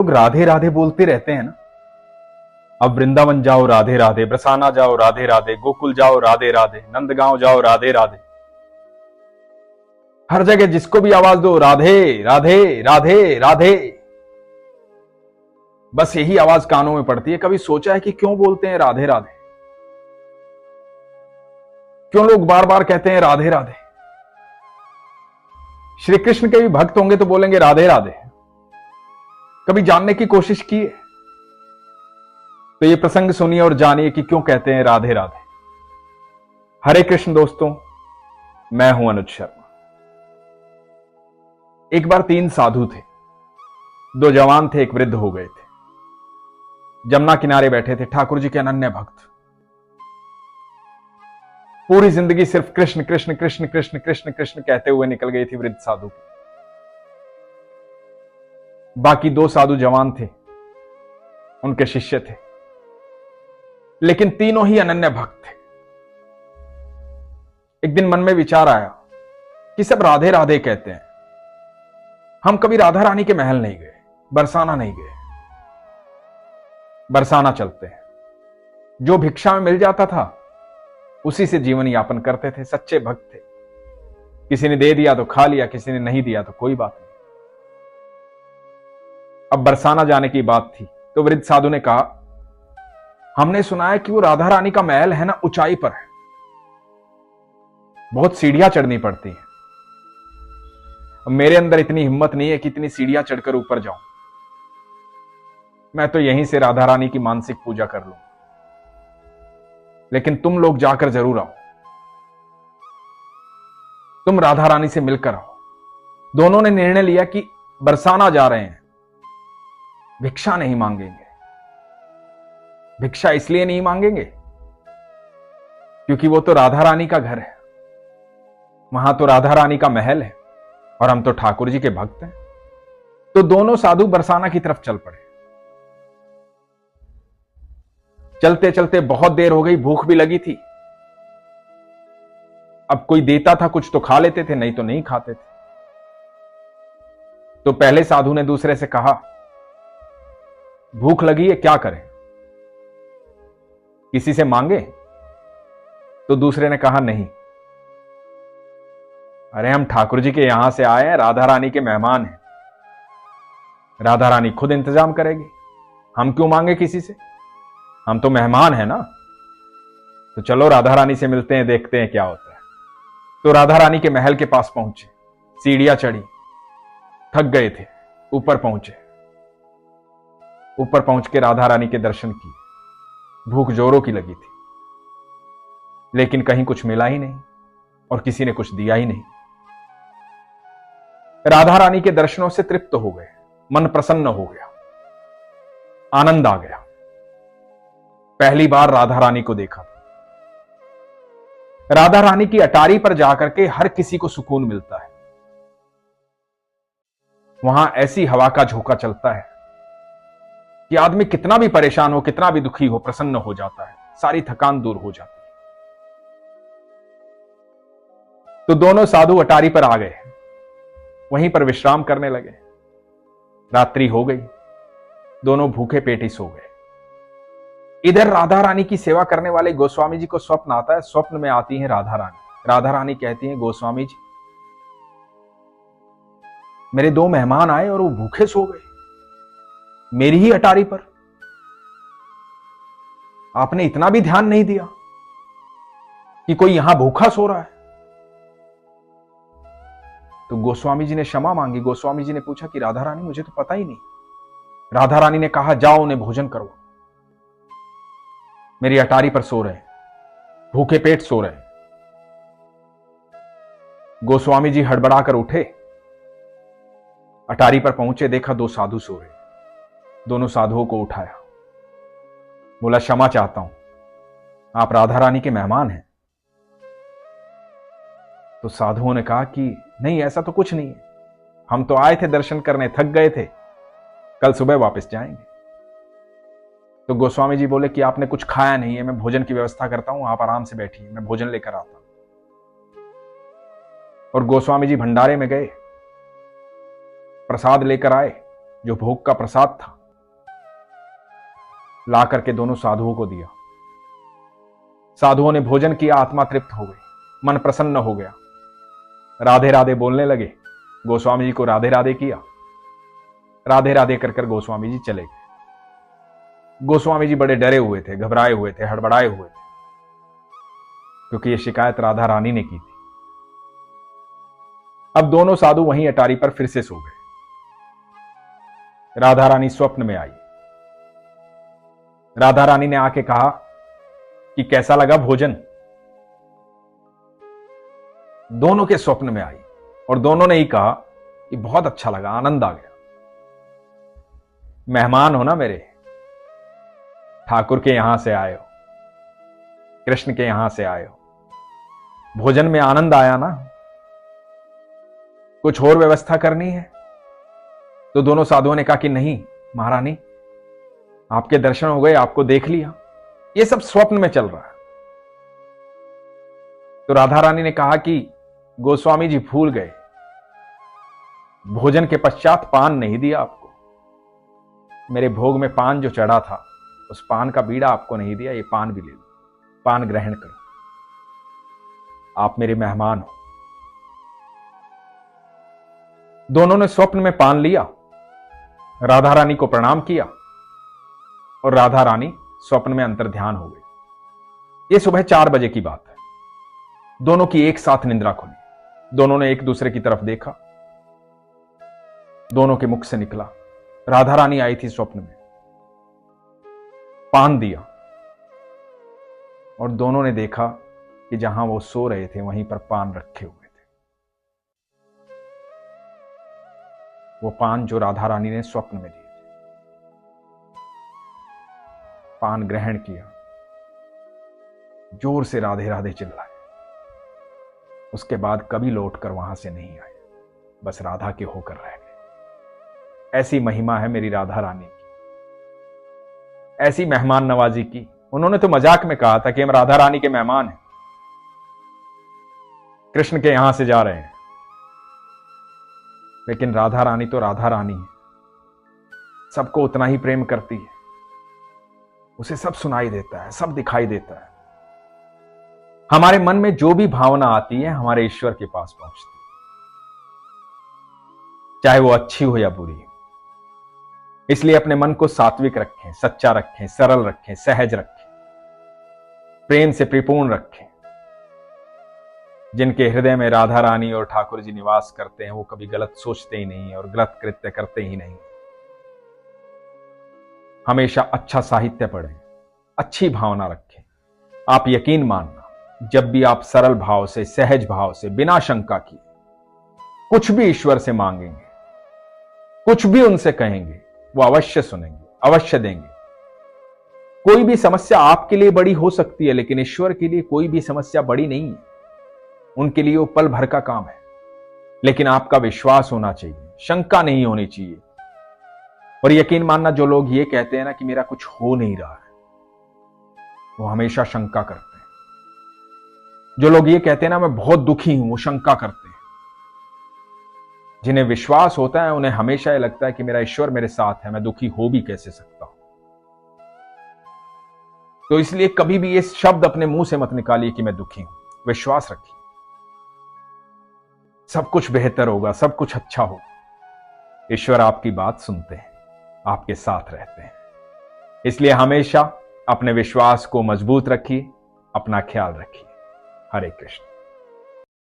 लोग राधे राधे बोलते रहते हैं ना। अब वृंदावन जाओ राधे राधे, बरसाना जाओ राधे राधे, गोकुल जाओ राधे राधे, नंदगांव जाओ राधे राधे। हर जगह जिसको भी आवाज दो राधे राधे राधे राधे। बस यही आवाज कानों में पड़ती है। कभी सोचा है कि क्यों बोलते हैं राधे राधे? क्यों लोग बार बार कहते हैं राधे राधे? श्री कृष्ण के भी भक्त होंगे तो बोलेंगे राधे राधे। कभी जानने की कोशिश की है? तो ये प्रसंग सुनिए और जानिए कि क्यों कहते हैं राधे राधे। हरे कृष्ण दोस्तों, मैं हूं अनुज शर्मा। एक बार 3 साधु थे। 2 जवान थे, एक वृद्ध हो गए थे। जमुना किनारे बैठे थे, ठाकुर जी के अनन्य भक्त। पूरी जिंदगी सिर्फ कृष्ण कृष्ण कृष्ण कृष्ण कृष्ण कृष्ण कहते हुए निकल गई थी वृद्ध साधु की। बाकी 2 साधु जवान थे, उनके शिष्य थे, लेकिन तीनों ही अनन्य भक्त थे। एक दिन मन में विचार आया कि सब राधे राधे कहते हैं, हम कभी राधा रानी के महल नहीं गए, बरसाना नहीं गए। बरसाना चलते हैं। जो भिक्षा में मिल जाता था उसी से जीवन यापन करते थे। सच्चे भक्त थे। किसी ने दे दिया तो खा लिया, किसी ने नहीं दिया तो कोई बात नहीं। अब बरसाना जाने की बात थी तो वृद्ध साधु ने कहा, हमने सुना है कि वो राधा रानी का महल है ना, ऊंचाई पर है, बहुत सीढ़ियां चढ़नी पड़ती हैं। अब मेरे अंदर इतनी हिम्मत नहीं है कि इतनी सीढ़ियां चढ़कर ऊपर जाऊं। मैं तो यहीं से राधा रानी की मानसिक पूजा कर लूं, लेकिन तुम लोग जाकर जरूर आओ। तुम राधा रानी से मिलकर आओ। दोनों ने निर्णय लिया कि बरसाना जा रहे हैं, भिक्षा नहीं मांगेंगे। भिक्षा इसलिए नहीं मांगेंगे क्योंकि वो तो राधा रानी का घर है, वहां तो राधा रानी का महल है, और हम तो ठाकुर जी के भक्त हैं। तो दोनों साधु बरसाना की तरफ चल पड़े। चलते चलते बहुत देर हो गई, भूख भी लगी थी। अब कोई देता था कुछ तो खा लेते थे, नहीं तो नहीं खाते थे। तो पहले साधु ने दूसरे से कहा, भूख लगी है, क्या करें? किसी से मांगे? तो दूसरे ने कहा, नहीं, अरे हम ठाकुर जी के यहां से आए हैं, राधा रानी के मेहमान हैं, राधा रानी खुद इंतजाम करेगी, हम क्यों मांगे किसी से? हम तो मेहमान हैं ना। तो चलो राधा रानी से मिलते हैं, देखते हैं क्या होता है। तो राधा रानी के महल के पास पहुंचे, सीढ़ियां चढ़ी, थक गए थे, ऊपर पहुंचे। ऊपर पहुंच के राधा रानी के दर्शन किए। भूख जोरों की लगी थी, लेकिन कहीं कुछ मिला ही नहीं और किसी ने कुछ दिया ही नहीं। राधा रानी के दर्शनों से तृप्त हो गए, मन प्रसन्न हो गया, आनंद आ गया। पहली बार राधा रानी को देखा था। राधा रानी की अटारी पर जाकर के हर किसी को सुकून मिलता है। वहां ऐसी हवा का झोंका चलता है कि आदमी कितना भी परेशान हो, कितना भी दुखी हो, प्रसन्न हो जाता है, सारी थकान दूर हो जाती है। तो दोनों साधु अटारी पर आ गए, वहीं पर विश्राम करने लगे। रात्रि हो गई, दोनों भूखे पेट ही सो गए। इधर राधा रानी की सेवा करने वाले गोस्वामी जी को स्वप्न आता है। स्वप्न में आती हैं राधा रानी। राधा रानी कहती हैं, गोस्वामी जी, मेरे 2 मेहमान आए और वो भूखे सो गए मेरी ही अटारी पर। आपने इतना भी ध्यान नहीं दिया कि कोई यहां भूखा सो रहा है। तो गोस्वामी जी ने क्षमा मांगी। गोस्वामी जी ने पूछा कि राधा रानी, मुझे तो पता ही नहीं। राधा रानी ने कहा, जाओ उन्हें भोजन करो, मेरी अटारी पर सो रहे, भूखे पेट सो रहे। गोस्वामी जी हड़बड़ाकर उठे, अटारी पर पहुंचे, देखा 2 साधु सो रहे। दोनों साधुओं को उठाया, बोला, क्षमा चाहता हूं, आप राधा रानी के मेहमान हैं। तो साधुओं ने कहा कि नहीं, ऐसा तो कुछ नहीं है, हम तो आए थे दर्शन करने, थक गए थे, कल सुबह वापस जाएंगे। तो गोस्वामी जी बोले कि आपने कुछ खाया नहीं है, मैं भोजन की व्यवस्था करता हूं, आप आराम से बैठिए, मैं भोजन लेकर आता हूं। और गोस्वामी जी भंडारे में गए, प्रसाद लेकर आए, जो भोग का प्रसाद था, ला करके दोनों साधुओं को दिया। साधुओं ने भोजन किया, आत्मा तृप्त हो गई, मन प्रसन्न हो गया, राधे राधे बोलने लगे। गोस्वामी जी को राधे राधे किया, राधे राधे कर कर गोस्वामी जी चले गए। गोस्वामी जी बड़े डरे हुए थे, घबराए हुए थे, हड़बड़ाए हुए थे, क्योंकि यह शिकायत राधा रानी ने की थी। अब दोनों साधु वहीं अटारी पर फिर से सो गए। राधा रानी स्वप्न में आई। राधा रानी ने आके कहा कि कैसा लगा भोजन। दोनों के स्वप्न में आई और दोनों ने ही कहा कि बहुत अच्छा लगा, आनंद आ गया। मेहमान हो ना मेरे, ठाकुर के यहां से आए हो, कृष्ण के यहां से आए हो, भोजन में आनंद आया ना, कुछ और व्यवस्था करनी है? तो दोनों साधुओं ने कहा कि नहीं महारानी, आपके दर्शन हो गए, आपको देख लिया, ये सब स्वप्न में चल रहा है। तो राधा रानी ने कहा कि गोस्वामी जी भूल गए, भोजन के पश्चात पान नहीं दिया आपको, मेरे भोग में पान जो चढ़ा था उस पान का बीड़ा आपको नहीं दिया, ये पान भी ले लो, पान ग्रहण करो, आप मेरे मेहमान हो। दोनों ने स्वप्न में पान लिया, राधा रानी को प्रणाम किया और राधा रानी स्वप्न में अंतर ध्यान हो गई। यह सुबह 4 बजे की बात है। दोनों की एक साथ निंद्रा खुली। दोनों ने एक दूसरे की तरफ देखा। दोनों के मुख से निकला, राधा रानी आई थी स्वप्न में, पान दिया, और दोनों ने देखा कि जहां वो सो रहे थे वहीं पर पान रखे हुए थे। वो पान जो राधा रानी ने स्वप्न में दिए थे। पान ग्रहण किया, जोर से राधे राधे चिल्लाए। उसके बाद कभी लौटकर वहां से नहीं आए, बस राधा के होकर रह गए। ऐसी महिमा है मेरी राधा रानी की, ऐसी मेहमान नवाजी की। उन्होंने तो मजाक में कहा था कि हम राधा रानी के मेहमान हैं, कृष्ण के यहां से जा रहे हैं, लेकिन राधा रानी तो राधा रानी है, सबको उतना ही प्रेम करती है, उसे सब सुनाई देता है, सब दिखाई देता है। हमारे मन में जो भी भावना आती है हमारे ईश्वर के पास पहुंचती है, चाहे वो अच्छी हो या बुरी। इसलिए अपने मन को सात्विक रखें, सच्चा रखें, सरल रखें, सहज रखें, प्रेम से परिपूर्ण रखें। जिनके हृदय में राधा रानी और ठाकुर जी निवास करते हैं वो कभी गलत सोचते ही नहीं और गलत कृत्य करते ही नहीं। हमेशा अच्छा साहित्य पढ़ें, अच्छी भावना रखें। आप यकीन मानना, जब भी आप सरल भाव से, सहज भाव से, बिना शंका किए कुछ भी ईश्वर से मांगेंगे, कुछ भी उनसे कहेंगे, वो अवश्य सुनेंगे, अवश्य देंगे। कोई भी समस्या आपके लिए बड़ी हो सकती है, लेकिन ईश्वर के लिए कोई भी समस्या बड़ी नहीं है। उनके लिए वो पल भर का काम है, लेकिन आपका विश्वास होना चाहिए, शंका नहीं होनी चाहिए। और यकीन मानना, जो लोग ये कहते हैं ना कि मेरा कुछ हो नहीं रहा है, वो हमेशा शंका करते हैं। जो लोग ये कहते हैं ना मैं बहुत दुखी हूं, वो शंका करते हैं। जिन्हें विश्वास होता है उन्हें हमेशा ये लगता है कि मेरा ईश्वर मेरे साथ है, मैं दुखी हो भी कैसे सकता हूं। तो इसलिए कभी भी ये शब्द अपने मुंह से मत निकालिए कि मैं दुखी हूं। विश्वास रखिए, सब कुछ बेहतर होगा, सब कुछ अच्छा होगा। ईश्वर आपकी बात सुनते हैं, आपके साथ रहते हैं। इसलिए हमेशा अपने विश्वास को मजबूत रखिए, अपना ख्याल रखिए। हरे कृष्ण।